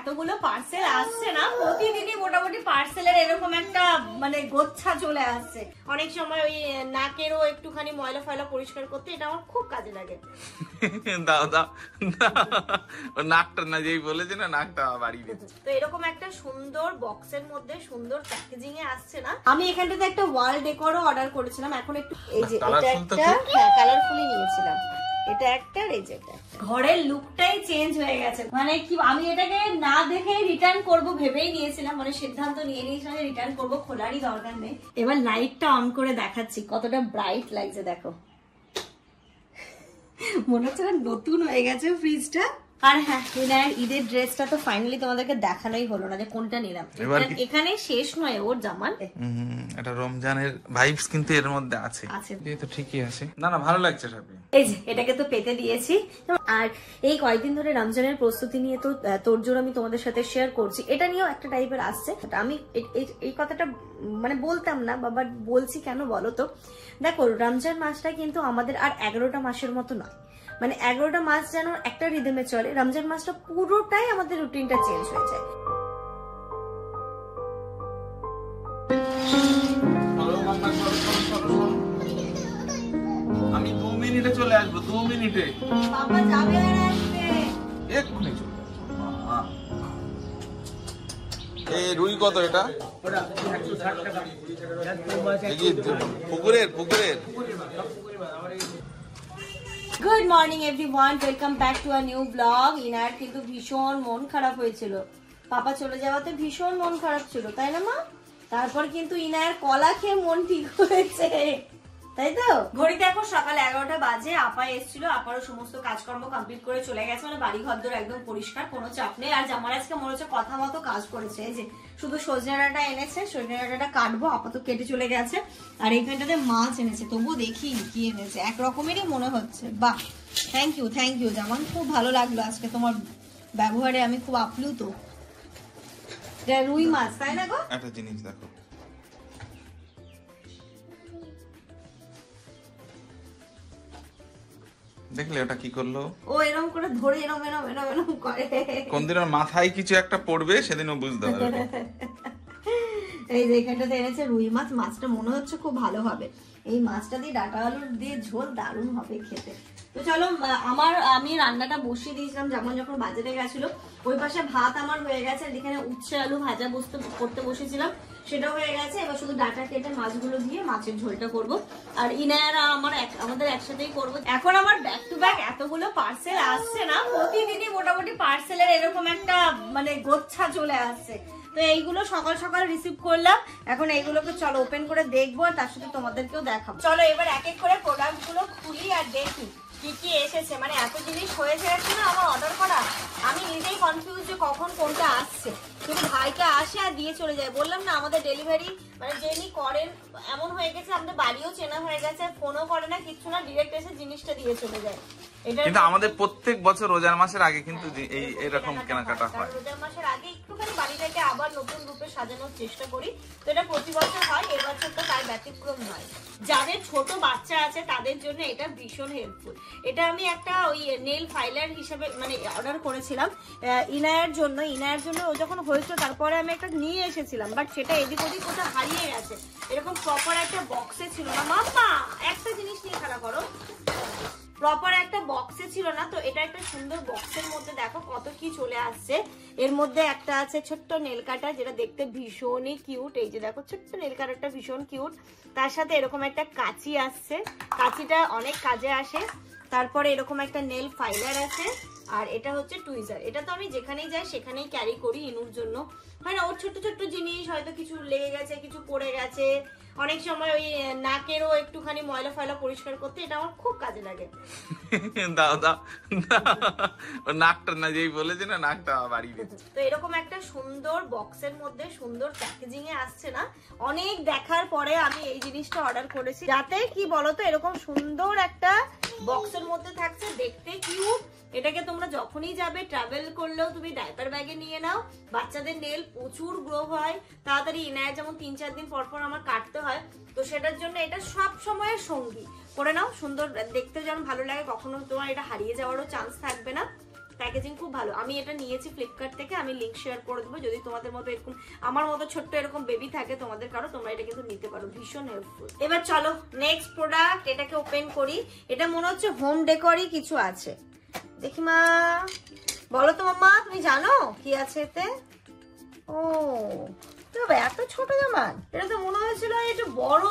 এতগুলো পার্সেল আসছে না, প্রতিদিনই মোটামুটি পার্সেলের এরকম একটা মানে গোচ্ছা চলে আসছে। অনেক সময় ওই নাকেরও একটুখানি ময়লা ফয়লা পরিষ্কার করতে এটা আমার খুব কাজে লাগে। দাও দাও, নাকটা না যেই বলেছে না নাকটা বাড়িয়ে দিচ্ছে। তো এরকম একটা সুন্দর বক্সের মধ্যে সুন্দর প্যাকেজিং এ আসছে না। আমি এখানটাতে একটা ওয়াল ডেকোরও অর্ডার করেছিলাম, এখন একটু এই যে এটা একটা কালারফুলি নিয়েছিলাম, এটা একটা রেজেক্ট। ঘরের লুকটাই চেঞ্জ হয়ে গেছে, মানে কি আমি এটাকে না দেখেই রিটার্ন করব ভেবেই নিয়েছিলাম, মানে সিদ্ধান্ত নিয়ে নিয়েছিলাম রিটার্ন করব, খোলারই দরকার নেই। এবার লাইটটা অন করে দেখাচ্ছি কতটা ব্রাইট লাগছে, দেখো মনে হচ্ছে নতুন হয়ে গেছে ফ্রিজটা। আর হ্যাঁ, ঈদের ড্রেসটা তো ফাইনালি তোমাদেরকে দেখানোই হলো না যে কোনটা নিলাম। এখানে শেষ নয় ওর জামান, এটা রমজানের ভাইবস কিন্তু এর মধ্যে আছে, এই তো ঠিকই আছে। না না ভালো লাগছে সব। এই যে এটাকে তো পেতে দিয়েছি। আর এই কয়েকদিন ধরে রমজানের প্রস্তুতি নিয়ে তো তোড়জোড় আমি তোমাদের সাথে শেয়ার করছি, এটা নিয়েও একটা টাইপের আসছে। আমি এই কথাটা মানে বলতাম না বাবা, বলছি কেন বলো তো, দেখো রমজান মাসটা কিন্তু আমাদের আর 11টা মাসের মতো নয়, মানে 11টা মাস যেন একটা রিদমে চলে, রমজান মাসটা পুরোটাই আমাদের রুটিনটা চেঞ্জ হয়ে যায়। আমি 2 মিনিটে চলে আসবো, 2 মিনিটে। বাবা যাবে আর আসবে, এক্ষুনি চলে আসবো। এই রুই কত এটা? পুকুরের। Good morning everyone, welcome back to a new blog. Inner কিন্তু ভীষণ মন খারাপ হয়েছিল, পাপা চলে যাওয়াতে ভীষণ মন খারাপ ছিল, তাই না মা? তারপর কিন্তু ইনার কলা খেয়ে মন ঠিক হয়েছে, তাই তো? ঘড়িতে এখন সকাল 11টা বাজে। আপা এসেছিল, আপারও সমস্ত কাজকর্ম কমপ্লিট করে চলে গেছে, মানে বাড়ি ঘরদোর একদম পরিষ্কার, কোনো চাপ নেই। আর জামার আজকে মনে হচ্ছে কথা মতো কাজ করেছে, এই যে শুধু সজনে ডাঁটা এনেছে, সজনে ডাঁটাটা কাটবো, আপা তো কেটে চলে গেছে। আর এইখানটাতে মাছ এনেছে, তবুও দেখি কি এনেছে, একরকমেরই মনে হচ্ছে। বাহ, থ্যাংক ইউ জামান, খুব ভালো লাগলো আজকে তোমার ব্যবহারে, আমি খুব আপ্লুত। রুই মাছ, তাই না গো? একটা জিনিস দেখো, দেখলে ওটা কি করলো? ও এরকম করে ধরে এরম করে, কোন দিন ওর মাথায় কিছু একটা পড়বে সেদিন ও বুঝতে পারবে। এই যে এখানটাতে এনেছে রুই মাছ, মাছটা মনে হচ্ছে খুব ভালো হবে, এই মাছটা দিয়ে ডাঁটা আলুর দিয়ে ঝোল দারুণ হবে খেতে। তো চলো, আমি রান্নাটা বসিয়ে দিয়েছিলাম, যেমন যখন বাজারে গেছিল। ওই পাশে ভাত আমার হয়ে গেছে, আর এখানে উচ্ছে আলু ভাজা করতে বসেছিলাম, সেটাও হয়ে গেছে। এবার শুধু ডাঁটা কেটে মাছগুলো দিয়ে মাছের ঝোলটা করব, আর ইনায়ারা আমাদের একসাথেই করবো। এখন আমার ব্যাক টু ব্যাক এতগুলো পার্সেল আসছে না, প্রতিদিনই মোটামুটি পার্সেলের এরকম একটা মানে গোচ্ছা চলে আসছে। তো এইগুলো সকাল সকাল রিসিভ করলাম, এখন এইগুলোকে চলো ওপেন করে দেখবো, আর তার সাথে তোমাদেরকেও দেখাবো। চলো এবার এক এক করে প্রোডাক্ট গুলো খুলি আর দেখি কি কি এসেছে। মানে এত জিনিস হয়েছে না আমার অর্ডার করা, আমি নিজেই কনফিউজ যে কখন কোনটা আসছে। কিন্তু ভাইটা আসে আর দিয়ে চলে যায়, বললাম না আমাদের ডেলিভারি মানে যিনি করেন এমন হয়ে গেছে, আমাদের বাড়িও চেনা হয়ে গেছে, ফোনও করে না কিচ্ছু না, ডিরেক্ট এসে জিনিসটা দিয়ে চলে যায়। কিন্তু আমাদের প্রত্যেক বছর রোজার মাসের আগে কিন্তু এই এরকম কেনাকাটা হয়। রোজার মাসের আগে একটুখানি বাড়িটাকে আবার নতুন রূপে সাজানোর চেষ্টা করি, তো এটা প্রতি বছর হয়, এবছর তো তার ব্যতিক্রম নয়। যাদের ছোট বাচ্চা আছে তাদের জন্য এটা ভীষণ হেল্পফুল। এটা আমি একটা ওই নেল ফাইলার হিসেবে মানে অর্ডার করেছিলাম ইনায়ার জন্য ও যখন হয়েছিল, তারপরে আমি একটা নিয়ে এসেছিলাম, বাট সেটা এদিক ওদিক কোথাও হারিয়ে গেছে। এরকম প্রপার একটা বক্সে ছিল না, মাম্মা একটা জিনিস নিয়ে খেলা করো, প্রপার একটা বক্সে ছিল না। তো এটা একটা সুন্দর বক্সের মধ্যে দেখো কত কি চলে আসছে। এর মধ্যে একটা আছে ছোট্ট নেল কাটার, যেটা দেখতে ভীষণই কিউট, এই যে দেখো ছোট্ট নেল কাটারটা ভীষণ কিউট। তার সাথে এরকম একটা কাঁচি আসছে, কাঁচিটা অনেক কাজে আসে। তারপরে এরকম একটা নেল ফাইলার আছে, আর এটা হচ্ছে টুইজার। এটা তো আমি যেখানেই যাই সেখানেই ক্যারি করি ইনুর জন্য, হয় না? ওর ছোট্ট ছোট্ট জিনিস হয়তো কিছু লেগে গেছে, কিছু পড়ে গেছে, অনেক সময় ওই নাকেরও একটুখানি ময়লা ফয়লা পরিষ্কার করতে এটা আমার খুব কাজে লাগে। দাও দাও, নাকটা না যেই বলেছে না নাকটা বাড়িয়ে দিচ্ছে। তো এরকম একটা সুন্দর বক্সের মধ্যে সুন্দর প্যাকেজিং এ আসছে না, অনেক দেখার পরে আমি এই জিনিসটা অর্ডার করেছি, যাতে কি বলতো এরকম সুন্দর একটা বক্সের মধ্যে থাকছে, দেখতে কিউট। এটাকে তোমরা যখনই যাবে ট্রাভেল করলেও তুমি ডাইপার ব্যাগে নিয়ে নাও। বাচ্চাদের নেল প্রচুর গ্রো হয় তাড়াতাড়ি, ইনায় যেমন 3-4 দিন পর পর আমার কাটতে হয়, তো সেটার জন্য এটা সব সময়ের সঙ্গী করে নাও। সুন্দর দেখতে যেমন ভালো লাগে, কখনো তোমার এটা হারিয়ে যাওয়ারও চান্স থাকবে না। প্যাকেজিং খুব ভালো। আমি এটা নিয়েছি ফ্লিপকার্ট থেকে, আমি লিংক শেয়ার করে দেবো। যদি তোমাদের মতো এরকম আমার মতো ছোট্ট এরকম বেবি থাকে তোমাদের কারো, তোমরা এটা কিন্তু নিতে পারো, ভীষণ হেল্পফুল। এবার চলো নেক্সট প্রোডাক্ট, এটাকে ওপেন করি। এটা মনে হচ্ছে হোম ডেকোরই কিছু আছে, দেখি মা, বলো তো মাম্মা, তুমি জানো কি আছে এতে? ও এত ছোট জামান, এটা তো মনে হয়েছিল একটু বড়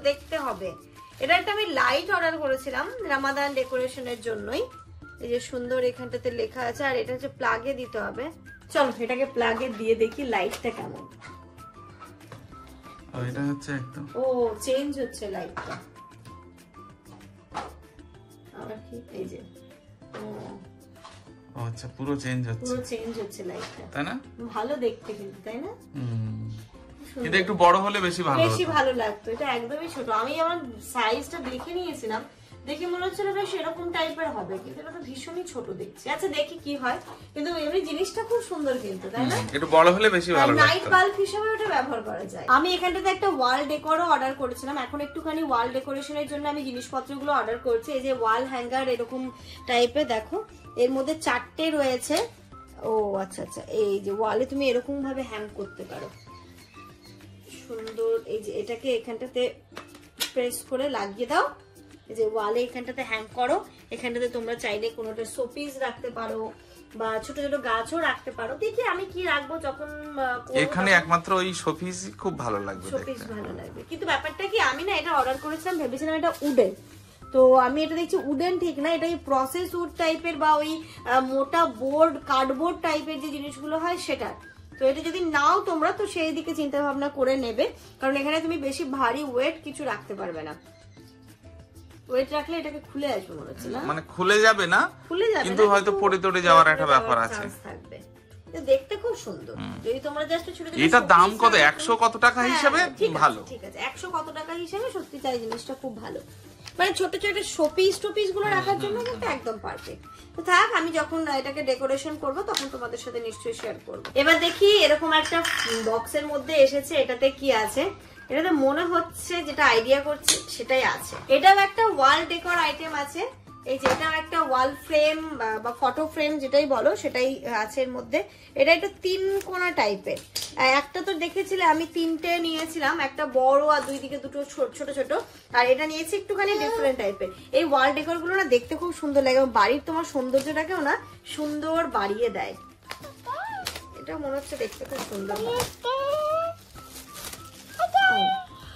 দেখতে হবে। এটা একটা আমি লাইট অর্ডার করেছিলাম রামাদান ডেকোরেশনের জন্যই। এই যে সুন্দর এখানটাতে লেখা আছে, আর এটা হচ্ছে প্লাগে দিতে হবে। চলো এটাকে প্লাগে দিয়ে দেখি লাইটটা কেমন। এটা হচ্ছে একদম ও চেঞ্জ হচ্ছে লাইটটা, আবার কি এই যে ও আচ্ছা পুরো চেঞ্জ হচ্ছে লাইটটা, তাই না? ভালো দেখতে কিন্তু, তাই না? এটা একটু বড় হলে বেশি ভালো লাগতো। এটা একদমই ছোট, আমি আমার সাইজটা দেখে নিয়েছিলাম, দেখে মনে হচ্ছিল বেশ এরকম টাইপের হবে, কিন্তু এটা তো ভীষণই ছোট দেখছি। আচ্ছা দেখি কি হয়, কিন্তু এমনি জিনিসটা খুব সুন্দর কিন্তু, তাই না? একটু বড় হলে বেশি ভালো লাগতো, নাইট বাল্ব হিসেবে এটা ব্যবহার করা যায়। আমি এখানটাতে একটা ওয়াল ডেকোরও অর্ডার করেছিলাম, এখন একটুখানি ওয়াল ডেকোরেশনের জন্য আমি জিনিসপত্রগুলো অর্ডার করছি। এই যে ওয়াল হ্যাঙ্গার এরকম টাইপের, দেখো এর মধ্যে 4টে রয়েছে। ও আচ্ছা আচ্ছা, এই যে ওয়ালে তুমি এরকম ভাবে হ্যাং করতে পারো, সুন্দর। এই যে এটাকে এখানটাতে প্রেস করে লাগিয়ে দাও, এই যে ওয়ালে এখানটাতে হ্যাং করো। এখানটাতে তোমরা চাইলে কোনোটা শোপিস রাখতে পারো বা ছোট ছোট গাছও রাখতে পারো। দেখি আমি কি রাখবো যখন এখানে, একমাত্র ওই শোপিস খুব ভালো লাগবে, শোপিস ভালো লাগবে। কিন্তু ব্যাপারটা কি, আমি না এটা অর্ডার করেছিলাম, ভেবেছিলাম এটা উডেন, তো আমি এটা দেখছি উডেন ঠিক না, এটা প্রসেস উড টাইপের বা ওই মোটা বোর্ড কার্ডবোর্ড টাইপের যে জিনিসগুলো হয় সেটা। তো এটা যদি নাও তোমরা, তো সেই দিকে চিন্তা ভাবনা করে নেবে, কারণ এখানে তুমি বেশি ভারী ওয়েট কিছু রাখতে পারবে না। ওয়েট রাখলে এটাকে খুলে আসবে মনে হচ্ছে না, মানে খুলে যাবে না, কিন্তু হয়তো পড়ে টড়ে যাওয়ার একটা ব্যাপার আছে, থাকবে। দেখতে খুব সুন্দর, যদি তোমরা জাস্ট ছোট ছোট। এটা দাম কত? 100 কত টাকা হিসাবে ভালো, ঠিক আছে 100 কত টাকা হিসাবে সত্যি তাই জিনিসটা খুব ভালো, মানে ছোট ছোট শোপিস গুলো রাখার জন্য কিন্তু একদম পারফেক্ট। তো থাক, আমি যখন এটাকে ডেকোরেশন করব তখন তোমাদের সাথে নিশ্চয়ই শেয়ার করব। এবার দেখি এরকম একটা বক্সের মধ্যে এসেছে, এটাতে কি আছে। এটাতে মনে হচ্ছে যেটা আইডিয়া করছে সেটাই আছে। এটাও একটা ওয়াল ডেকোর আইটেম আছে, এই যে এটাও একটা ওয়াল ফ্রেম বা ফটো ফ্রেম যেটাই বলো সেটাই আছে এর মধ্যে। এটা একটা 3 কোণা টাইপের, একটা তো দেখেছিলে আমি 3টে নিয়েছিলাম, একটা বড় আর দুই দিকে দুটো ছোট ছোট, আর এটা নিয়েছি একটুখানি ডিফারেন্ট টাইপের। এই ওয়াল ডেকোর গুলো না দেখতে খুব সুন্দর লাগে, বাড়ির তোমার সৌন্দর্যটাকেও না সুন্দর বাড়িয়ে দেয়। এটা মনে হচ্ছে দেখতে খুব সুন্দর।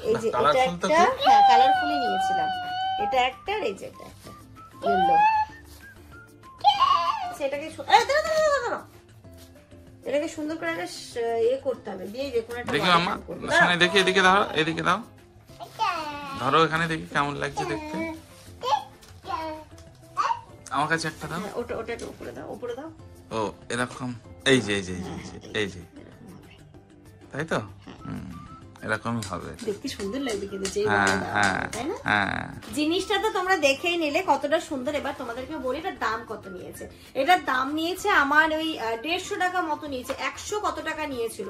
এই যে এটা একটা, হ্যাঁ কালারফুলি নিয়েছিলাম, এটা একটা, আর এই যে এটা একটা ইয়েলো। সেটাকে এটাকে সুন্দর করে একটা ইয়ে করতে হবে, দিয়ে যে কোনো একটা দেখি মাম্মা সামনে দেখি, এদিকে দাও, এদিকে দাও, ধরো এখানে দেখি কেমন লাগছে দেখতে। আমার কাছে একটা দাও, ওটা উপরে দাও, উপরে দাও। ও এরকম, এই যে এই যে এই যে, তাই তো? এরকমই হবে, দেখতে সুন্দর লাগবে কিন্তু, তাই না? জিনিসটা তো তোমরা দেখেই নিলে কতটা সুন্দর। এবার তোমাদেরকে বলি এটার দাম কত নিয়েছে। এটার দাম নিয়েছে আমার ওই 150 টাকা মতো নিয়েছে, 100 কত টাকা নিয়েছিল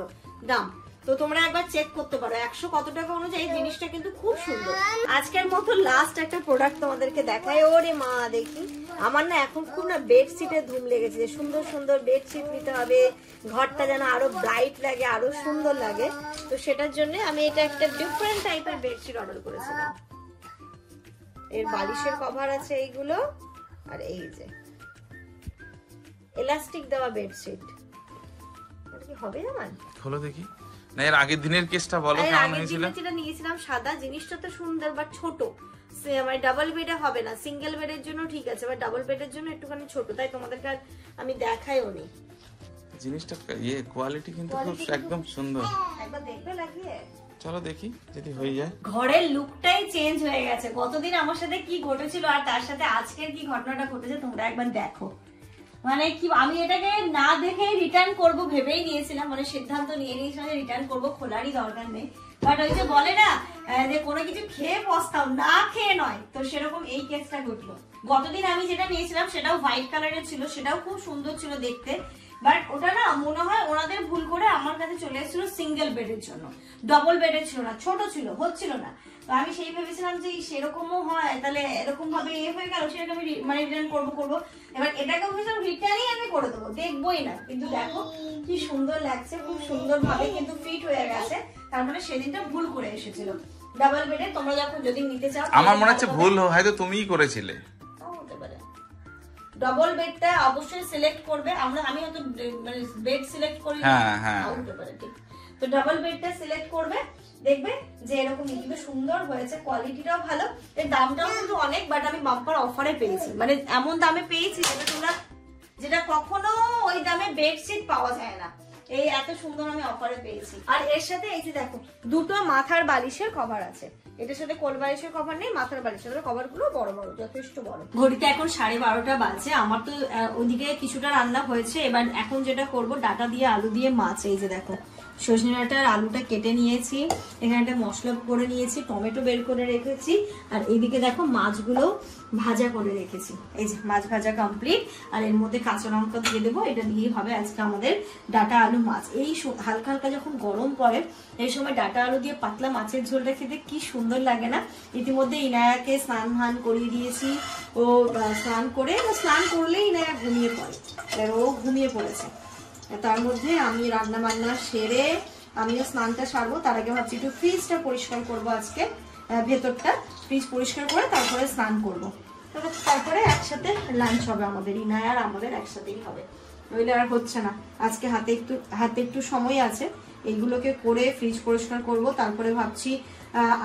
দাম। তো তোমরা একবার চেক করতে পারো 100 কত টাকা অনুযায়ী। জিনিসটা কিন্তু খুব সুন্দর। আজকের মতো লাস্ট একটা প্রোডাক্ট তোমাদেরকে দেখাই। ওরে মা, দেখি আমার না এখন খুব না বেডশিটের ধুম লেগেছে, যে সুন্দর সুন্দর বেডশিট নিতে হবে, ঘরটা যেন আরো ব্রাইট লাগে, আরো সুন্দর লাগে। তো সেটার জন্য আমি এটা একটা ডিফারেন্ট টাইপের বেডশিট অর্ডার করেছিলাম। এর বালিশের কভার আছে এইগুলো, আর এই যে এলাস্টিক দেওয়া বেডশিট। এটা কি হবে আমার? খোলো দেখি। না এর আগের দিনের কেসটা বলো কেমন হয়েছিল? যেটা নিয়েছিলাম সাদা, জিনিসটা তো সুন্দর বাট ছোট। মানে ডাবল বেডে হবে না, সিঙ্গেল বেডের জন্য ঠিক আছে, বাট ডাবল বেডের জন্য একটুখানি ছোট, তাই তোমাদেরকে আমি দেখাইও নি। জিনিসটা কোয়ালিটি কিন্তু খুব একদম সুন্দর। একবার দেখবে লাগিয়ে? চলো দেখি যদি হয়ে যায়। ঘরের লুকটাই চেঞ্জ হয়ে গেছে। গতদিন আমার সাথে কি ঘটেছিল আর তার সাথে আজকের কি ঘটনাটা ঘটেছে তোমরা একবার দেখো। মানে কি, আমি এটাকে না দেখেই রিটার্ন করব ভেবেই নিয়েছিলাম, মানে সিদ্ধান্ত নিয়ে নিয়েছিলাম যে রিটার্ন করব, খোলারই দরকার নেই। বাট ওই যে বলে না যে কোনো কিছু খেয়ে পস্তাও, না খেয়ে নয়, তো সেরকম এই কেসটা ঘটলো। গতদিন আমি যেটা নিয়েছিলাম সেটাও হোয়াইট কালারের ছিল, সেটাও খুব সুন্দর ছিল দেখতে, বাট ওটা না মনে হয় ওনাদের ভুল করে আমার কাছে চলে এসেছিল সিঙ্গেল বেডের জন্য, ডবল বেডের ছিল না, ছোট ছিল, হচ্ছিল না। আমি সেই ভেবেছিলাম যে সেরকমও হয়, তাহলে এরকম ভাবে হয়ে গেল, সেটাকে আমি মানে রিটার্ন করবো। এবার এটাকে ভেবেছিলাম রিটার্নই আমি করে দেবো, দেখবোই না। কিন্তু দেখো কি সুন্দর লাগছে, খুব সুন্দর ভাবে কিন্তু ফিট হয়ে গেছে। তার মানে সেদিনটা ভুল করে এসেছিল। ডাবল বেডে তোমরা যখন যদি নিতে চাও, আমার মনে হচ্ছে ভুল হয়তো তুমিই করেছিলে। ডবল বেডটা অবশ্যই সিলেক্ট করবে। আমি হয়তো মানে বেড সিলেক্ট করি, হতে পারে ঠিক। তো ডাবল বেডটা সিলেক্ট করবে, দেখবে যে এরকম কিন্তু সুন্দর হয়েছে, কোয়ালিটিটাও ভালো, এর দামটাও কিন্তু অনেক, বাট আমি বাম্পার অফারে পেয়েছি, মানে এমন দামে পেয়েছি যেটা কখনো ওই দামে বেডশিট পাওয়া যায় না। এই এত সুন্দর আমি অফারে পেয়েছি। আর এর সাথে এই যে দেখো দুটো মাথার বালিশের কভার আছে, এটার সাথে কোল বালিশের কভার নেই, মাথার বালিশের কভার গুলো বড় বড়, যথেষ্ট বড়। ঘড়িতে এখন 12:30 বাজে। আমার তো ওদিকে কিছুটা রান্না হয়েছে। এবার এখন যেটা করব, ডাটা দিয়ে আলু দিয়ে মাছ। এই যে দেখো সজনে ডাঁটার আলুটা কেটে নিয়েছি, এখানে একটা মশলা করে নিয়েছি, টমেটো বের করে রেখেছি, আর এইদিকে দেখো মাছগুলো ভাজা করে রেখেছি। এই যে মাছ ভাজা কমপ্লিট, আর এর মধ্যে কাঁচা লঙ্কা দিয়ে দেবো। এটা দিয়েই হবে আজকে আমাদের ডাটা আলু মাছ। এই হালকা হালকা যখন গরম পড়ে এই সময় ডাটা আলু দিয়ে পাতলা মাছের ঝোলটা খেতে কি সুন্দর লাগে না। ইতিমধ্যে ইনায়াকে স্নান ভান করিয়ে দিয়েছি, ও স্নান করলেই ইনায়া ঘুমিয়ে পড়ে, ও ঘুমিয়ে পড়েছে। তার মধ্যে আমি রান্না বান্না সেরে আমিও স্নানটা সারবো। তার আগে ভাবছি একটু ফ্রিজটা পরিষ্কার করবো, আজকে ভেতরটা ফ্রিজ পরিষ্কার করে তারপরে স্নান করবো। তারপরে একসাথে লাঞ্চ হবে আমাদের, ইনায়া আর আমাদের একসাথেই হবে, নইলে আর হচ্ছে না। আজকে হাতে একটু সময় আছে, এইগুলোকে করে ফ্রিজ পরিষ্কার করব। তারপরে ভাবছি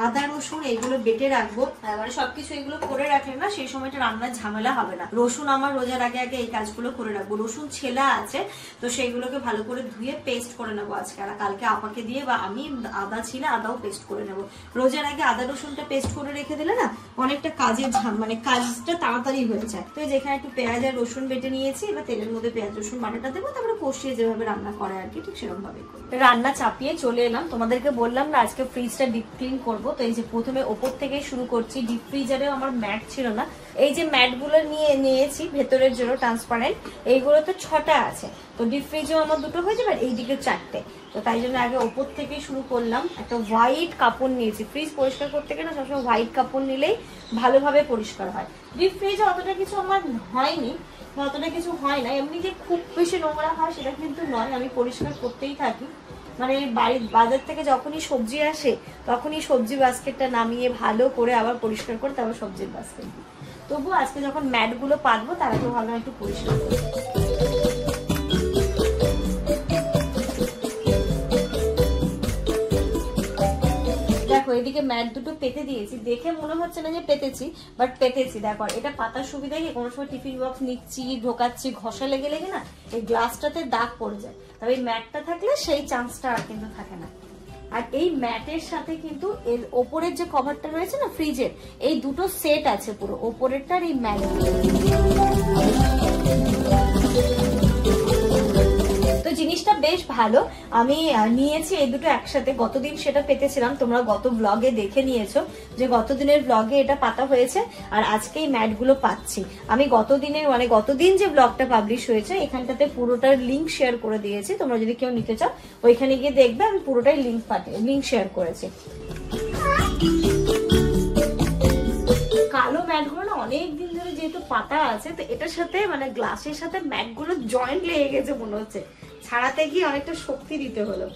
আদা রসুন এইগুলো বেটে রাখবো, মানে সবকিছু এগুলো করে রাখলে না সেই সময়টা রান্নার ঝামেলা হবে না। রসুন আমার রোজার আগে আগে এই কাজগুলো করে রাখবো। রসুন ছেলা আছে, তো সেইগুলোকে ভালো করে ধুয়ে পেস্ট করে নেবো আজকে, আর কালকে আপাকে দিয়ে বা আমি আদা ছিল আদাও পেস্ট করে নেবো। রোজার আগে আদা রসুনটা পেস্ট করে রেখে দিলে না অনেকটা মানে কাজটা তাড়াতাড়ি হয়ে যায়। তো যেখানে একটু পেঁয়াজ আর রসুন বেটে নিয়েছি, এবার তেলের মধ্যে পেঁয়াজ রসুন বাটাটা দেবো, তারপরে কষিয়ে যেভাবে রান্না করে আর কি ঠিক সেরকম ভাবে করবো। রান্না চাপিয়ে চলে এলাম। তোমাদেরকে বললাম না আজকে ফ্রিজটা ডিপ ক্লিন করবো, তো এই যে প্রথমে ওপর থেকে শুরু করছি। ডিপ ফ্রিজারে আমার ম্যাট ছিল না, এই যে ম্যাট গুলো নিয়েছি ভেতরের জন্য ট্রান্সপারেন্ট, এইগুলো তো 6টা আছে, তো ডিপ ফ্রিজেও আমার 2টো হয়ে যাবে, আর এইদিকে 4টে। তো তাই জন্য আগে ওপর থেকে শুরু করলাম। একটা হোয়াইট কাপড় নিয়েছি, ফ্রিজ পরিষ্কার করতে গেলে সবসময় হোয়াইট কাপড় নিলেই ভালোভাবে পরিষ্কার হয়। ডিপ ফ্রিজে অতটা কিছু আমার হয়নি, অতটা কিছু হয় না, এমনি যে খুব বেশি নোংরা হয় সেটা কিন্তু নয়, আমি পরিষ্কার করতেই থাকি। মানে বাজার থেকে যখনই সবজি আসে তখনই সবজি বাস্কেটটা নামিয়ে ভালো করে আবার পরিষ্কার করে তারপর সবজির বাস্কেট দিই। তবু আজকে যখন ম্যাট গুলো পাতবো তার আগে ভালো একটু পরিষ্কার করবো। দেখো এদিকে ম্যাট দুটো পেতে দিয়েছি, দেখে মনে হচ্ছে না যে পেতেছি, বাট পেতেছি। দেখো এটা পাতার সুবিধা কি, কোনো সময় টিফিন বক্স নিচ্ছি ঢোকাচ্ছি, ঘষা লেগে না এই গ্লাসটাতে দাগ পড়ে যায়, তবে এই ম্যাটটা থাকলে সেই চান্সটা আর কিন্তু থাকে না। আর এই ম্যাটের সাথে কিন্তু এর ওপরের যে কভারটা রয়েছে না ফ্রিজের, এই দুটো সেট আছে পুরো, ওপরেরটা আর এই ম্যাট। তো জিনিসটা বেশ ভালো, আমি নিয়েছি এই দুটো একসাথে। গতদিন সেটা পেতেছিলাম, তোমরা গত ব্লগে দেখে নিয়েছো যে গতদিনের ব্লগে এটা পাতা হয়েছে, আর আজকে এই ম্যাট গুলো পাচ্ছি। আমি গতদিন যে ব্লগটা পাবলিশ হয়েছে এখানটাতে পুরোটার লিঙ্ক শেয়ার করে দিয়েছি, তোমরা যদি কেউ নিতে চাও ওইখানে গিয়ে দেখবে, আমি পুরোটাই লিঙ্ক শেয়ার করেছি। কালো ম্যাট গুলো না অনেকদিন ধরে যেহেতু পাতা আছে, তো এটার সাথে মানে গ্লাসের সাথে ম্যাট গুলো জয়েন্ট লেগে গেছে মনে হচ্ছে, ছাড়াতে গিয়ে অনেকটা শক্তি দিতে হলো,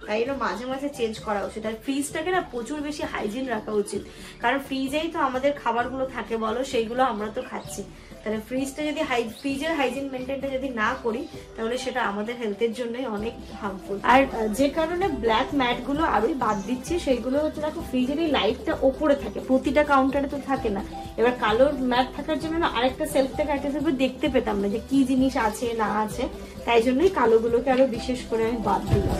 তাই জন্য মাঝে মাঝে চেঞ্জ করা উচিত। আর ফ্রিজটাকে না প্রচুর বেশি হাইজিন রাখা উচিত, কারণ ফ্রিজেই তো আমাদের খাবারগুলো থাকে বলো, সেইগুলো আমরা তো খাচ্ছি। তাহলে ফ্রিজটা যদি ফ্রিজের হাইজিন মেনটেনটা যদি না করি তাহলে সেটা আমাদের হেলথের জন্যই অনেক হার্মফুল। আর যে কারণে ব্ল্যাক ম্যাট গুলো আরোই বাদ দিচ্ছি, সেইগুলো হচ্ছে দেখো ফ্রিজের এই লাইটটা ওপরে থাকে, প্রতিটা কাউন্টারে তো থাকে না। এবার কালো ম্যাট থাকার জন্য না আরেকটা সেলফ থেকে আরেকটা সেলফে দেখতে পেতাম না যে কি জিনিস আছে না আছে, তাই জন্যই কালোগুলোকে আরো বিশেষ করে আমি বাদ দিলাম।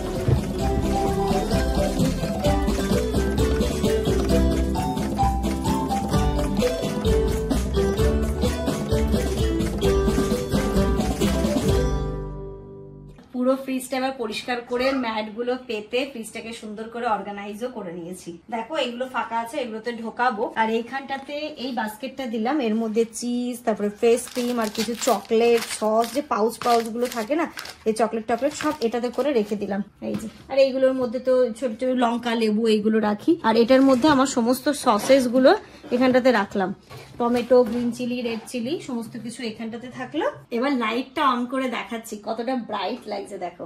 পুরো ফ্রিজটা এবার পরিষ্কার করে ম্যাট গুলো পেতে ফ্রিজটাকে সুন্দর করে অর্গানাইজও করে নিয়েছি। দেখো এগুলো ফাঁকা আছে, এগুলোতে ঢোকাবো। আর এইখানটাতে এই বাস্কেটটা দিলাম, এর মধ্যে চিজ, তারপরে ফ্রেশ ক্রিম আর কিছু চকলেট, সস, যে পাউচ গুলো থাকে না, এই চকলেট টকলেট সব এটাতে করে রেখে দিলাম। এই যে, আর এইগুলোর মধ্যে তো ছোট ছোট লঙ্কা, লেবু এইগুলো রাখি। আর এটার মধ্যে আমার সমস্ত সসেস গুলো এখানটাতে রাখলাম, tomato, green chilli, red chilli, সমস্ত কিছু এখানটাতে থাকলো। এবার লাইটটা অন করে দেখাচ্ছি কতটা ব্রাইট লাগছে। দেখো,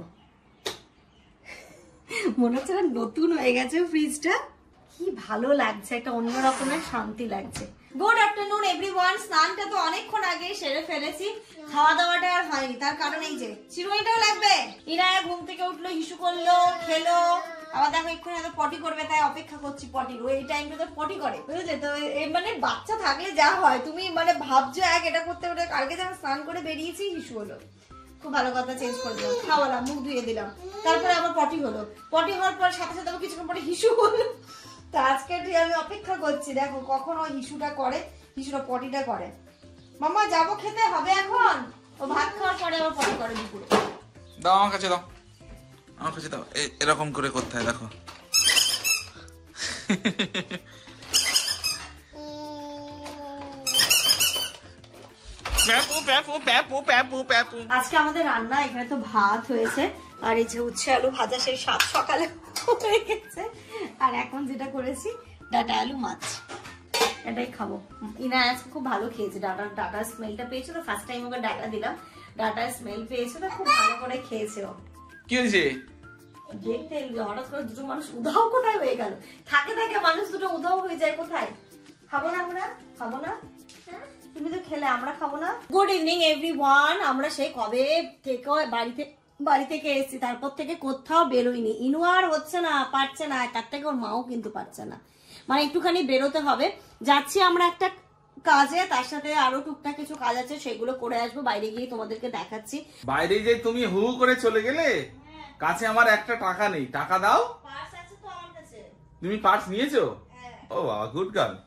মনে হচ্ছে নতুন হয়ে গেছে ফ্রিজটা, কি ভালো লাগছে, একটা অন্য রকমের শান্তি লাগছে। Good afternoon everyone. স্নানটা তো অনেকক্ষণ আগে সেরে ফেলেছি, খাওয়া দাওয়াটা আর হয়নি, তার কারণ এই যে চিরুনিটাও লাগবে। ইনায়া ঘুম থেকে উঠলো, হিসু করলো, খেলো, আবার দেখো এক্ষুনি হয়তো পটি করবে, তাই অপেক্ষা করছি পটির। ওই টাইমটা তো পটি করে, বুঝলে তো। মানে বাচ্চা থাকলে যা হয়, তুমি মানে ভাবছো এক এটা করতে ওটা। কালকে যখন স্নান করে বেরিয়েছি হিসু হলো, খুব ভালো কথা, চেঞ্জ করে দিলাম, খাওয়ালাম, মুখ ধুয়ে দিলাম, তারপরে আবার পটি হলো। পটি হওয়ার পর সাথে সাথে আবার কিছুক্ষণ পরে হিসু হলো। তো আজকে আমি অপেক্ষা করছি, দেখো কখন ওই হিসুটা করে, হিসুটা পটিটা করে। মামা যাবো খেতে হবে এখন, ও ভাত খাওয়ার পরে আবার পটি করে দুপুরে। দাও আমার কাছে, দাও আমার কাছে দাও। এরকম করে করতে হয়, দেখো। আজকে আমাদের রান্না, এখানে তো ভাত হয়েছে, আর এই যে উচ্ছে আলু ভাজা, সেই সাত সকালে হয়ে গেছে। আর এখন যেটা করেছি ডাটা আলু মাছ, এটাই খাবো। ইনা আজকে খুব ভালো খেয়েছে, ডাটার স্মেলটা পেয়েছে তো, ফার্স্ট টাইম ওকে ডাটা দিলাম, ডাটার স্মেল পেয়েছে তো খুব ভালো করে খেয়েছে ও। কি হয়েছে? দেখতে হঠাৎ করে দুটো মানুষ উধাও কোথায় হয়ে গেল, থাকে থাকে মানুষ দুটো উধাও হয়ে যায় কোথায়। খাবো না আমরা, খাবো না, তুমি তো খেলে, আমরা খাবো না। Good evening everyone. আমরা সেই কবে থেকে বাড়ি থেকে এসেছি, তারপর থেকে কোথাও বেরোইনি। ইনু আর হচ্ছে না, পারছে না, তার থেকে ওর মাও কিন্তু পারছে না, মানে একটুখানি বেরোতে হবে। যাচ্ছি আমরা একটা কাজে, তার সাথে আরো টুকটাক কিছু কাজ আছে, সেগুলো করে আসবো। বাইরে গিয়ে তোমাদেরকে দেখাচ্ছি। বাইরে যে তুমি হু করে চলে গেলে, কাছে আমার একটা টাকা নেই, টাকা দাও। পার্স আছে তো আমার কাছে। তুমি পার্স নিয়েছো? ও বাবা, গুড গার্ল।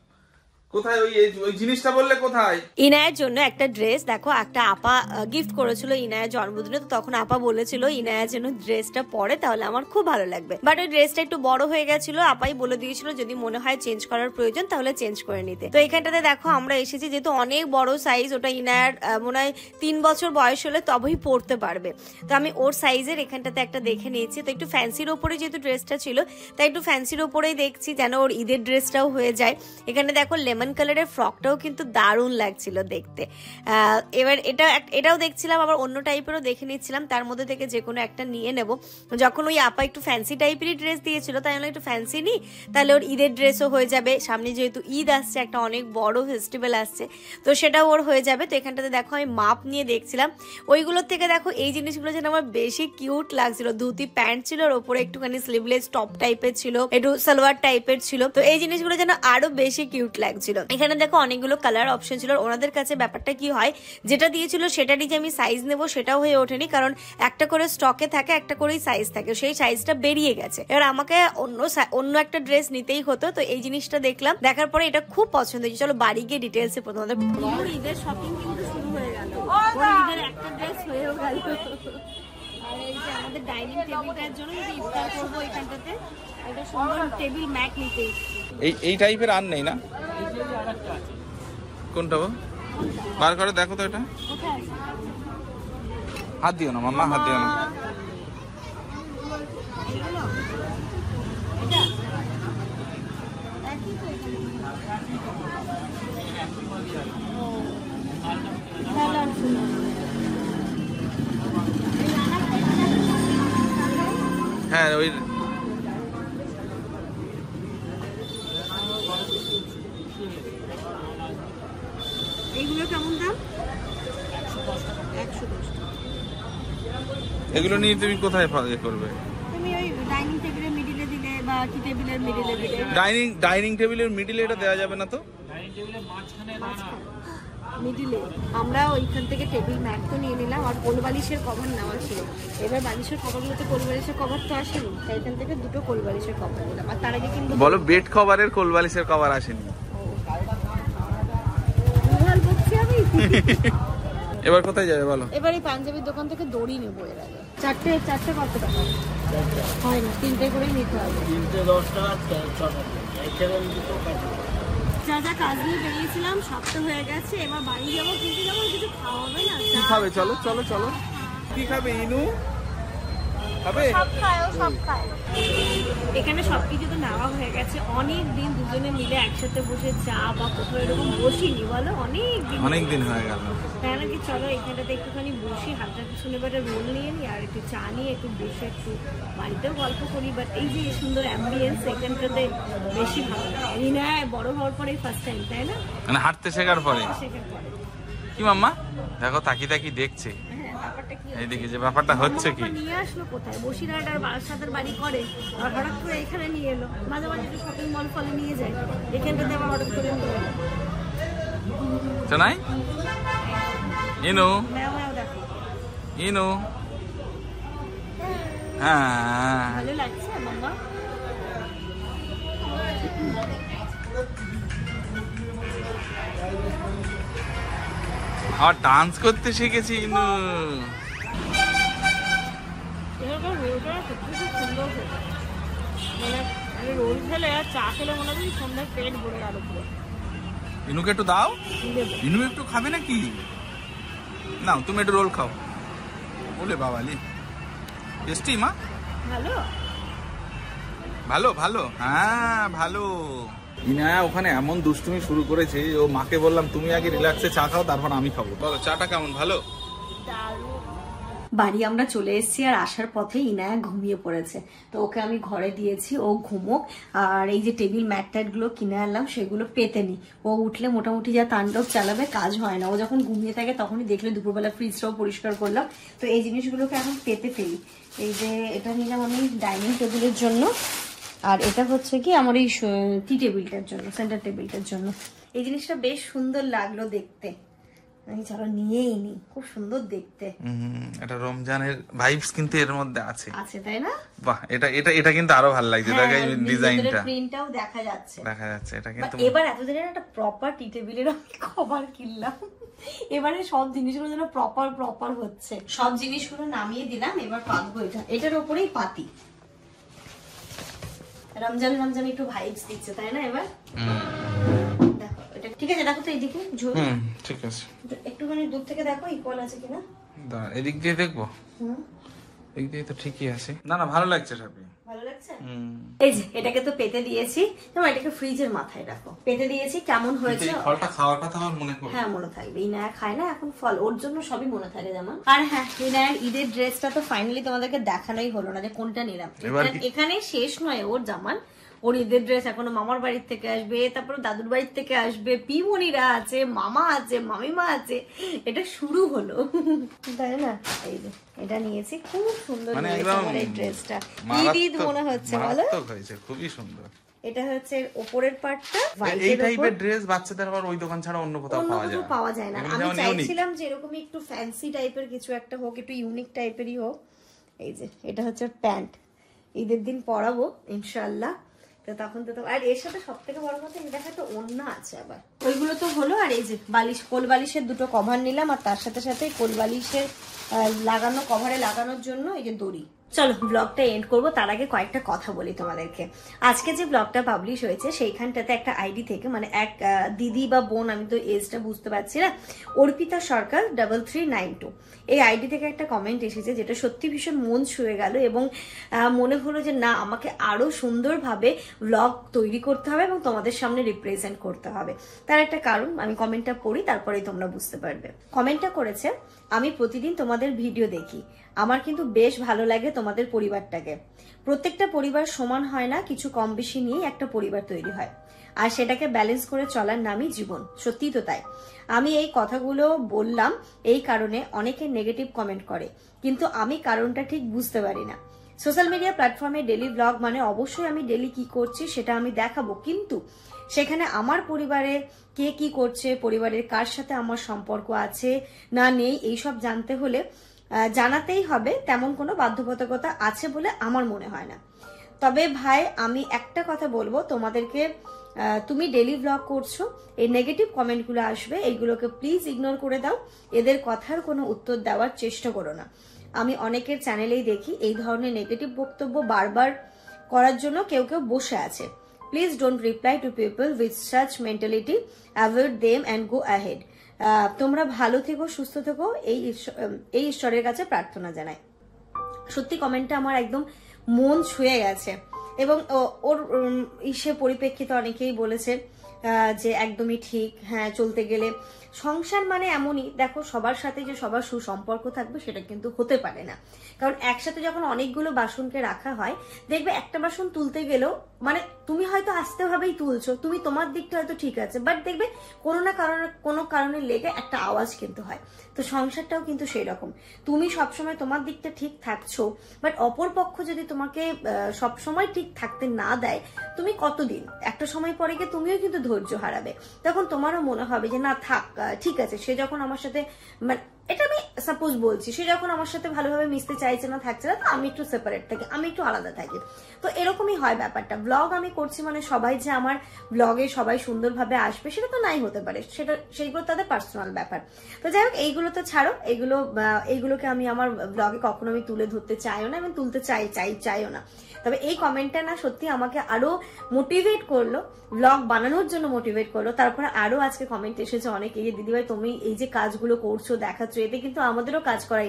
কোথায় ওই জিনিসটা বললে কোথায়? ইনায়ের জন্য একটা ড্রেস, দেখো একটা আপা গিফট করেছিল ইনায়ের জন্মদিনে, তো তখন আপা বলেছিল ইনায়ের যেন ড্রেসটা পরে, তাহলে আমার খুব ভালো লাগবে। বাট ওই ড্রেসটা একটু বড় হয়ে গেছিল, আপাই বলে দিয়েছিল যদি মনে হয় চেঞ্জ করার প্রয়োজন তাহলে চেঞ্জ করে নিতে। তো এখানটাতে দেখো আমরা এসেছি, যেহেতু অনেক বড় সাইজ, ওটা ইনায়ের মনে হয় 3 বছর বয়স হলে তবেই পরতে পারবে। তো আমি ওর সাইজের এখানটাতে একটা দেখে নিয়েছি। তো একটু ফ্যান্সির ওপরে যেহেতু ড্রেসটা ছিল, তাই একটু ফ্যান্সির ওপরেই দেখছি, যেন ওর ঈদের ড্রেসটাও হয়ে যায়। এখানে দেখো লেমন কালারের ফ্রকটাও কিন্তু দারুণ লাগছিল দেখতে। এবার এটাও দেখছিলাম, আবার অন্য টাইপেরও দেখে নিচ্ছিলাম, তার মধ্যে থেকে যে কোনো একটা নিয়ে নেব। যখন ওই আপা একটু ফ্যান্সি টাইপেরই ড্রেস দিয়েছিল, তাই আমি একটু ফ্যান্সি নিই, তাহলে ওর ঈদের ড্রেসও হয়ে যাবে। সামনে যেহেতু ঈদ আসছে, একটা অনেক বড় ফেস্টিভ্যাল আসছে, তো সেটাও ওর হয়ে যাবে। তো এখানটাতে দেখো আমি মাপ নিয়ে দেখছিলাম, ওইগুলোর থেকে দেখো এই জিনিসগুলো যেন আমার বেশি কিউট লাগছিল। ধুতি প্যান্ট ছিল, ওর ওপরে একটুখানি স্লিভলেস টপ টাইপের ছিল, একটু সালোয়ার টাইপের ছিল, তো এই জিনিসগুলো যেন আরো বেশি কিউট লাগছিল। এখানে দেখো অনেকগুলো কালার অপশন ছিল। ওনাদের কাছে ব্যাপারটা কি হয়, যেটা দিয়েছিল সেটারই যে আমি সাইজ নেব সেটাও হয়ে ওঠেনি, কারণ একটা করে স্টকে থাকে, একটা করেই সাইজ থাকে, সেই সাইজটা বেরিয়ে গেছে। এবার আমাকে অন্য একটা ড্রেস নিতেই হতো। তো এই জিনিসটা দেখলাম, দেখার পরে এটা খুব পছন্দ হয়েছে। চলো বাড়ি গিয়ে ডিটেলসে প্রথমে ঈদের শপিং কিন্তু শুরু হয়ে গেল, ঈদের একটা ড্রেস হয়েও গেল। আর এই যে আমাদের ডাইনিং টেবিলটার জন্য যদি ইফতার করবো, এখানটাতে একটা সুন্দর টেবিল ম্যাট নিতে। এই টাইপের আর নেই না? কোনটা বার করে দেখো তো, এটা হাত দিও না মাম্মা, হাত দিও না। হ্যাঁ ওই এইগুলো কেমন দাম? 110 টাকা। এগুলো নিয়ে তুমি কোথায় করবে? তুমি ওই ডাইনিং টেবিলের মিডিলে দিলে বা টি টেবিলের মিডিলে দিলে। ডাইনিং টেবিলের মিডিলে এটা দেওয়া যাবে না তো? ডাইনিং টেবিলের মাঝখানে মিডিলে আমরা ওইখান থেকে টেবিল ম্যাট তো নিয়ে নিলাম, আর কোল বালিশের কভার নেওয়া ছিল। এবার বালিশের কভারগুলোতে কোল বালিশের কভার তো আসেনি, তাই এখান থেকে দুটো কোল বালিশের কভার নিলাম। আর তার আগে কিন্তু বলো বেড কভারের কোল বালিশের কভার আসেনি। ভুল বলছি আমি। এবার কোথায় যাবে বলো? এবার এই পাঞ্জাবির দোকান থেকে দড়ি নেবো। এর আগে চারটে কত টাকা হয় না, 3টে করে নিতে হবে। 3টে 10 টাকা, 6 টাকা। যা যা কাজ নিয়ে বেরিয়েছিলাম সব তো হয়ে গেছে, এবার বাড়ি যাবো। কিন্তু যেমন কিছু খাওয়া হবে না। কি খাবে? চলো চলো চলো। কি খাবে ইনু? খাবে? সব খায়, ও সব খায়। এখানে সবকিছু তো নেওয়া হয়ে গেছে। অনেক দিন দুজনে মিলে একসাথে বসে চা বা কোথাও এরকম বসিনি বলো, অনেক দিন হয়ে গেল। তাই নাকি? চলো এখানটাতে একটুখানি বসি, হালকা কিছু নেবে, একটা রোল নিয়ে নিই আর একটু চা নিয়ে একটু বসে একটু বাড়িতেও গল্প করি। বাট এই যে সুন্দর অ্যাম্বিয়েন্স এখানটাতে বেশি ভালো লাগে। রিনা বড় হওয়ার পরে ফার্স্ট টাইম, তাই না? মানে হাঁটতে শেখার পরে। শেখার পরে কি মাম্মা দেখো, তাকি দেখছে এইদিকে যে ব্যাপারটা হচ্ছে কি। নিয়ে আসলো কোথায়, বসিরহাট আর বারাসাতের বাড়ি করে, আর হঠাৎ করে এখানে নিয়ে এলো। মাঝে মাঝে একটু শপিং মল ফলে নিয়ে যায়, এখানটাতে আবার হঠাৎ করে নিয়ে এলো। শোনাই ইনু, ম্যাও ম্যাও দেখো। ইনু হ্যাঁ ভালো লাগছে মাম্মা? আর ডান্স করতে শিখেছি ইনু। এখানকার রোলটা সত্যি খুব সুন্দর খেতে। মানে রোল খেলে আর চা খেলে মনে হয় সন্ধ্যায় পেট ভরে গেল পুরো। ইনুকে একটু দাও। ইনু একটু খাবে নাকি? নাও তুমি একটু রোল খাও। বলে বাবালি টেস্টি মা? ভালো ভালো ভালো, হ্যাঁ ভালো। ইনায়া ওখানে এমন দুষ্টুমি শুরু করেছে, ও মাকে বললাম তুমি আগে রিল্যাক্সে চা খাও, তারপর আমি খাবো। বলো চাটা কেমন? ভালো। বাড়ি আমরা চলে এসেছি, আর আসার পথে ইনায়া ঘুমিয়ে পড়েছে। তো ওকে আমি ঘরে দিয়েছি, ও ঘুমোক। আর এই যে টেবিল ম্যাট ট্যাট গুলো কিনে আনলাম, সেগুলো পেতে নি। ও উঠলে মোটামুটি যা তাণ্ডব চালাবে, কাজ হয় না। ও যখন ঘুমিয়ে থাকে তখনই দেখলে দুপুরবেলা ফ্রিজটাও পরিষ্কার করলাম। তো এই জিনিসগুলোকে এখন পেতে ফেলি। এই যে এটা নিলাম আমি ডাইনিং টেবিলের জন্য, আর এটা হচ্ছে কি আমার এই টি টেবিলটার জন্য, সেন্টার টেবিলটার জন্য। এই জিনিসটা বেশ সুন্দর লাগলো দেখতে, আমি চলো নিয়েই নি। খুব সুন্দর দেখতে। এটা রমজানের ভাইবস কিন্তু এর মধ্যে আছে, তাই না? বাহ, এটা কিন্তু আরো ভালো লাগছে। দেখো এই ডিজাইনটা, প্রিন্টটাও দেখা যাচ্ছে। এটা কিন্তু। এবার এতদিনের একটা প্রপার টি টেবিলের আমি কভার কিনলাম। এবারে সব জিনিসগুলো যেন প্রপার হচ্ছে। সব জিনিসগুলো নামিয়ে দিলাম, এবার পাতবো এটা। এটার উপরেই পাতি। রমজান একটু ভাইবস দিচ্ছে, তাই না? এবার দেখো এটা ঠিক আছে। দেখো তো এইদিকে ঝোল, ঠিক আছে। একটুখানি দূর থেকে দেখো ইকুয়াল আছে কিনা। এদিক দিয়ে দেখবো। এদিক দিয়ে তো ঠিকই আছে। না ভালো লাগছে সবই। ভালো লাগছে। এই যে এটাকে তো পেতে দিয়েছি, যেমন এটাকে ফ্রিজের মাথায় রাখো। পেতে দিয়েছি, কেমন হয়েছে? ফলটা খাওয়ার কথা আমার মনে পড়ে। হ্যাঁ মনে থাকবে। ইনায়া খায় না এখন ফল, ওর জন্য সবই মনে থাকে যেমন। আর হ্যাঁ, ইনায়ার ঈদের ড্রেসটা তো ফাইনালি তোমাদেরকে দেখানোই হলো না যে কোনটা নিলাম। এখানে শেষ নয় ওর জামান। ওর ঈদের ড্রেস এখনো মামার বাড়ির থেকে আসবে, তারপর দাদুর বাড়ির থেকে আসবে, পিমনিরা আছে, মামা আছে, মামিমা আছে। এটা শুরু হলো, তাই না? এই যে এটা নিয়েছি, খুব সুন্দর এই ড্রেসটা। ঈদ মনে হচ্ছে, বলো? খুবই সুন্দর। এটা হচ্ছে উপরের পার্টটা। এই টাইপের ড্রেস বাচ্চাদের আবার ওই দোকান ছাড়া অন্য কোথাও পাওয়া যায় না। আমি চাইছিলাম যে এরকম একটু ফ্যান্সি টাইপের কিছু একটা হোক, একটু ইউনিক টাইপেরই হোক। এই যে এটা হচ্ছে প্যান্ট, ঈদের দিন পরাবো ইনশাআল্লাহ। তো তখন তো আর এর সাথে সব থেকে বড় কথা এই দেখা তো ওড়না আছে আবার। ওইগুলো তো হলো। আর এই যে বালিশ, কোল বালিশের দুটো কভার নিলাম, আর তার সাথে সাথে কোল বালিশের লাগানো কভারে লাগানোর জন্য এই যে দড়ি। চলো ব্লগটা এন্ড করবো, তার আগে কয়েকটা কথা বলি তোমাদেরকে। আজকে যে ব্লগটা পাবলিশ হয়েছে সেইখানটাতে একটা আইডি থেকে, মানে এক দিদি বা বোন, আমি তো এজটা বুঝতে পারছি না, অর্পিতা সরকার 3392, এই আইডি থেকে একটা কমেন্ট এসেছে যেটা সত্যি ভীষণ মন ছুঁয়ে গেল। এবং মনে হলো যে না, আমাকে আরো সুন্দরভাবে ব্লগ তৈরি করতে হবে এবং তোমাদের সামনে রিপ্রেজেন্ট করতে হবে। তার একটা কারণ, আমি কমেন্টটা পড়ি তারপরেই তোমরা বুঝতে পারবে। কমেন্টটা করেছে, আমি প্রতিদিন তোমাদের ভিডিও দেখি, আমার কিন্তু বেশ ভালো লাগে তোমাদের পরিবারটাকে। প্রত্যেকটা পরিবার সমান হয় না, কিছু কম বেশি নিয়েই একটা পরিবার তৈরি হয়, আর সেটাকে ব্যালেন্স করে চলার নামই জীবন। সত্যিই তো তাই। আমি এই কথাগুলো বললাম এই কারণে অনেকে নেগেটিভ কমেন্ট করে, কিন্তু আমি কারণটা ঠিক বুঝতে পারি না। সোশ্যাল মিডিয়া প্ল্যাটফর্মে ডেলি ব্লগ মানে অবশ্যই আমি ডেলি কি করছি সেটা আমি দেখাবো, কিন্তু সেখানে আমার পরিবারে কে কি করছে, পরিবারের কার সাথে আমার সম্পর্ক আছে না নেই, এইসব জানতে হলে জানাতেই হবে, তেমন কোনো বাধ্যবাধকতা আছে বলে আমার মনে হয় না। তবে ভাই আমি একটা কথা বলবো তোমাদেরকে, তুমি ডেলি ব্লগ করছো, এই নেগেটিভ কমেন্টগুলো আসবে, এইগুলোকে প্লিজ ইগনোর করে দাও। এদের কথার কোনো উত্তর দেওয়ার চেষ্টা করো না। আমি অনেকের চ্যানেলেই দেখি এই ধরনের নেগেটিভ বক্তব্য বারবার করার জন্য কেউ কেউ বসে আছে। Please don't reply to people with such mentality, avoid them and go ahead. তোমরা ভালো থেকো, সুস্থ থেকো, এই ঈশ্বরের কাছে প্রার্থনা জানাই। সত্যি কমেন্টটা আমার একদম মন ছুঁয়ে গেছে, এবং ওর সে পরিপ্রেক্ষিতে অনেকেই বলেছে যে একদমই ঠিক, হ্যাঁ চলতে গেলে সংসার মানে এমনই, দেখো সবার সাথে যে সবার সুসম্পর্ক থাকবে সেটা কিন্তু হতে পারে না। কারণ একসাথে যখন অনেকগুলো বাসনকে রাখা হয়, দেখবে একটা বাসন তুলতে গেলেও মানে তুমি হয়তো আস্তে ভাবেই তুলছো, তুমি তোমার দিকটা হয়তো ঠিক আছে, বাট দেখবে কোনো কারণে লেগে একটা আওয়াজ কিন্তু হয়। তো সংসারটাও কিন্তু সেই রকম, তুমি সবসময় তোমার দিকটা ঠিক থাকছো, বাট অপর পক্ষ যদি তোমাকে সবসময় ঠিক থাকতে না দেয়, তুমি কতদিন, একটা সময় পরে গিয়ে তুমিও কিন্তু ধৈর্য হারাবে। তখন তোমারও মনে হবে যে না থাক, ঠিক আছে, সে যখন আমার সাথে, মানে এটা আমি সাপোজ বলছি, সে যখন আমার সাথে ভালোভাবে মিশতে চাইছে না, থাকছে না, তো আমি একটু সেপারেট থাকি, আমি একটু আলাদা থাকি। তো এরকমই হয় ব্যাপারটা। ব্লগ আমি করছি মানে সবাই যে আমার ব্লগে সবাই সুন্দরভাবে আসবে সেটা তো নাই হতে পারে, সেইগুলো তাদের পার্সোনাল ব্যাপার। তো যাই হোক, এইগুলো তো ছাড়ো, এইগুলোকে আমি আমার ব্লগে কখনো আমি তুলে ধরতে চাইও না, আমি তুলতে চাইও না। তবে এই কমেন্টটা না সত্যি আমাকে আরো মোটিভেট করলো, ব্লগ বানানোর জন্য মোটিভেট করলো। তারপরে আরো আজকে কমেন্ট এসেছে অনেকে, দিদিভাই তুমি এই যে কাজগুলো করছো, দেখাচ্ছ, এতে কিন্তু আমাদেরও কাজ করা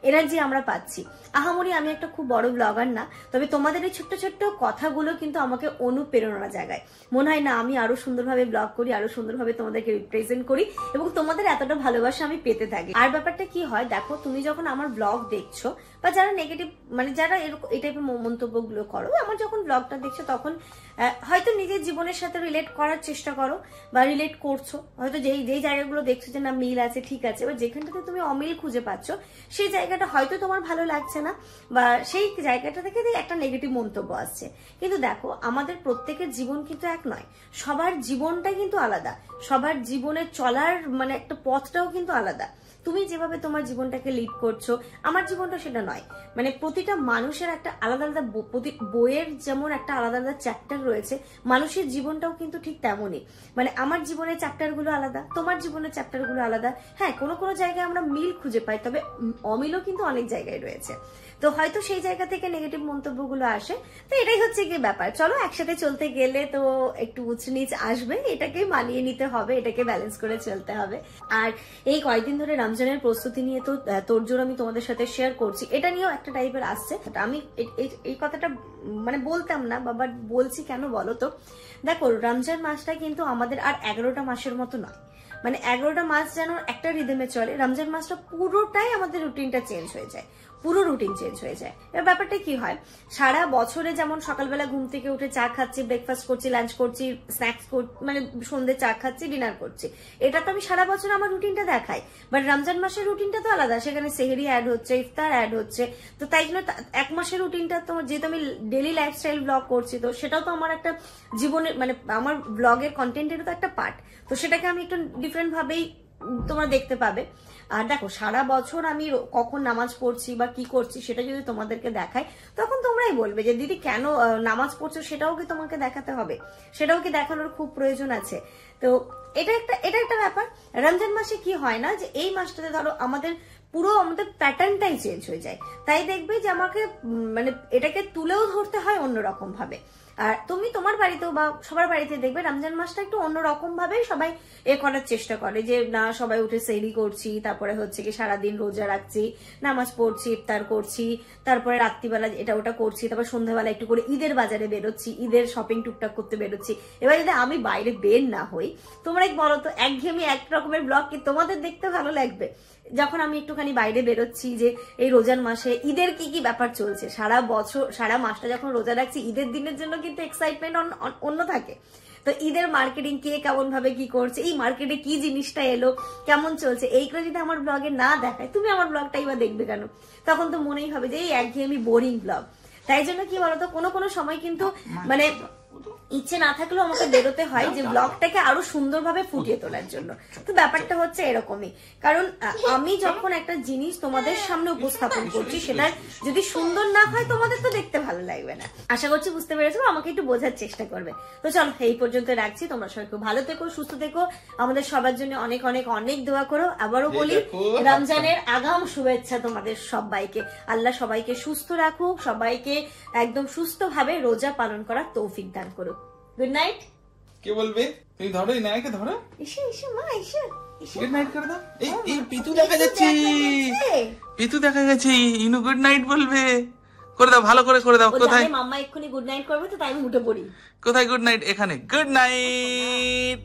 এনার্জি আমরা পাচ্ছি। আহামরি আমি একটা খুব বড় ব্লগার না, তবে তোমাদের এই ছোট্ট ছোট্ট কথাগুলো কিন্তু আমাকে অনুপ্রেরণা জাগায়। মনে হয় না আমি আরো সুন্দরভাবে ব্লগ করি, আরো সুন্দরভাবে তোমাদেরকে রিপ্রেজেন্ট করি, এবং তোমাদের এতটা ভালোবাসা আমি পেতে থাকি। আর ব্যাপারটা কি হয় দেখো, তুমি যখন আমার ব্লগ দেখছো, বা যারা নেগেটিভ মানে যারা এই টাইপের মন্তব্যগুলো করো, আমার যখন ব্লগটা দেখছো তখন হয়তো নিজের জীবনের সাথে রিলেট করার চেষ্টা করো, বা রিলেট করছো, হয়তো যেই জায়গাগুলো দেখছো যে না মিল আছে, ঠিক আছে, বা যেখানটাতে তুমি অমিল খুঁজে পাচ্ছ, সেই জায়গাটা হয়তো তোমার ভালো লাগছে না, বা সেই জায়গাটা থেকে একটা নেগেটিভ মন্তব্য আসছে। কিন্তু দেখো, আমাদের প্রত্যেকের জীবন কিন্তু এক নয়, সবার জীবনটা কিন্তু আলাদা, সবার জীবনে চলার মানে একটা পথটাও কিন্তু আলাদা। তুমি যেভাবে তোমার জীবনটাকে লিড করছো, আমার জীবনটা সেটা নয়। মানে প্রতিটা মানুষের একটা আলাদা আলাদা বইয়ের যেমন একটা আলাদা আলাদা চ্যাপ্টার রয়েছে, মানুষের জীবনটাও কিন্তু ঠিক তেমনই। মানে আমার জীবনের চ্যাপ্টার গুলো আলাদা, তোমার জীবনের চ্যাপ্টার গুলো আলাদা। হ্যাঁ, কোনো জায়গায় আমরা মিল খুঁজে পাই, তবে অমিলও কিন্তু অনেক জায়গায় রয়েছে। তো হয়তো সেই জায়গা থেকে নেগেটিভ মন্তব্যগুলো আসে। তো এটাই হচ্ছে কি ব্যাপার, চলো একসাথে চলতে গেলে তো একটু উঁচ নিচ আসবে, এটাকে মানিয়ে নিতে হবে, এটাকে ব্যালেন্স করে চলতে হবে। আর এই কয়েকদিন ধরে রমজানের প্রস্তুতি নিয়ে তো তোড়জোড় আমি তোমাদের সাথে শেয়ার করছি, এটা নিয়েও একটা টাইপের আসছে। আমি এই কথাটা মানে বলতাম না, বাবা বলছি কেন বলো তো, দেখো রমজান মাসটা কিন্তু আমাদের আর 11টা মাসের মতো নয়। মানে 11টা মাস যেন একটা রিদমে চলে, রমজান মাসটা পুরোটাই আমাদের রুটিনটা চেঞ্জ হয়ে যায়, পুরো রুটিন চেঞ্জ হয়ে যায়। এবার ব্যাপারটা কি হয়, সারা বছরে যেমন সকালবেলা ঘুম থেকে উঠে চা খাচ্ছি, ব্রেকফাস্ট করছি, লাঞ্চ করছি, স্ন্যাক্স মানে সন্ধ্যে চা খাচ্ছি, ডিনার করছি, এটা তো আমি সারা বছর আমার রুটিনটা দেখাই। বাট রমজান মাসের রুটিনটা তো আলাদা, সেখানে সেহরি অ্যাড হচ্ছে, ইফতার অ্যাড হচ্ছে। তো তাই জন্য এক মাসের রুটিনটা তো, যেহেতু আমি ডেলি লাইফস্টাইল ব্লগ করছি, তো সেটাও তো আমার একটা জীবনের মানে আমার ব্লগের কন্টেন্টেরও তো একটা পার্ট। তো সেটাকে আমি একটু ডিফারেন্ট ভাবেই তোমরা দেখতে পাবে। আর দেখো, সারা বছর আমি কখন নামাজ পড়ছি বা কি করছি সেটা যদি তোমাদেরকে দেখাই, তখন তোমরাই বলবে যে দিদি কেন নামাজ পড়ছো, সেটাও কি তোমাকে দেখাতে হবে, সেটাও কি দেখানোর খুব প্রয়োজন আছে। তো এটা একটা ব্যাপার। রমজান মাসে কি হয় না, যে এই মাসটাতে ধরো আমাদের প্যাটার্নটাই চেঞ্জ হয়ে যায়, তাই দেখবে যে আমাকে মানে এটাকে তুলেও ধরতে হয় অন্যরকম ভাবে। আর তুমি তোমার বাড়িতেও বা সবার বাড়িতে দেখবে রমজান মাসটা একটু অন্যরকম ভাবে সবাই করার চেষ্টা করে, যে না সবাই উঠে সেহরি করছি, তারপরে হচ্ছে কি সারাদিন রোজা রাখছি, নামাজ পড়ছি, ইফতার করছি, তারপরে রাত্রিবেলা এটা ওটা করছি, তারপর সন্ধ্যাবেলা একটু করে ঈদের বাজারে বেরোচ্ছি, ঈদের শপিং টুকটাক করতে বেরোচ্ছি। এবার যদি আমি বাইরে বের না হই, তোমরা বলো তো একঘেয়েমি এক রকমের ব্লগ কি তোমাদের দেখতে ভালো লাগবে? যখন আমি একটুখানি বাইরে বেরোচ্ছি, যে এই রোজার মাসে ঈদের কি কি ব্যাপার চলছে, সারা বছর সারা মাসটা যখন রোজা রাখছি, ঈদের দিনের জন্য কিন্তু এক্সাইটমেন্ট অন্য থাকে। তো ঈদের মার্কেটিং কে কেমন ভাবে কি করছে, এই মার্কেটে কি জিনিসটা এলো, কেমন চলছে, এইগুলো যদি আমার ব্লগে না দেখায়, তুমি আমার ব্লগটাই বা দেখবে কেন? তখন তো মনেই হবে যে এই একঘেয়েমি বোরিং ব্লগ। তাই জন্য কি বলতো, কোনো সময় কিন্তু মানে ইচ্ছে না থাকলেও আমাকে বেরোতে হয় যে ব্লগটাকে আরো সুন্দরভাবে ফুটিয়ে তোলার জন্য। তো ব্যাপারটা হচ্ছে এরকমই, কারণ আমি যখন একটা জিনিস তোমাদের সামনে উপস্থাপন করছি সেটা যদি সুন্দর না হয় তোমাদের তো দেখতে ভালো লাগবে না। আশা করছি বুঝতে পেরেছো, আমাকে একটু বোঝার চেষ্টা করবে। তো চলো এই পর্যন্ত রাখছি, তোমরা সবাই খুব ভালো থেকো, সুস্থ থেকো, আমাদের সবার জন্য অনেক অনেক অনেক দোয়া করো। আবারও বলি রমজানের আগাম শুভেচ্ছা তোমাদের সবাইকে। আল্লাহ সবাইকে সুস্থ রাখুক, সবাইকে একদম সুস্থভাবে রোজা পালন করার তৌফিক দান করুক। Good night. কে বলবে? তুমি ধরো, ইনায়াকে ধরো। এসে এসে মা এসে। গুড নাইট করে দাও। এই পিতু দেখা যাচ্ছে, পিতু দেখা গেছে, ইনু গুড নাইট বলবে। করে দাও, ভালো করে করে দাও। কোথায় মাম্মা এক্ষুনি গুড নাইট করবে, তো তাই আমি উঠে পড়ি। কোথায় গুড নাইট? এখানে গুড নাইট।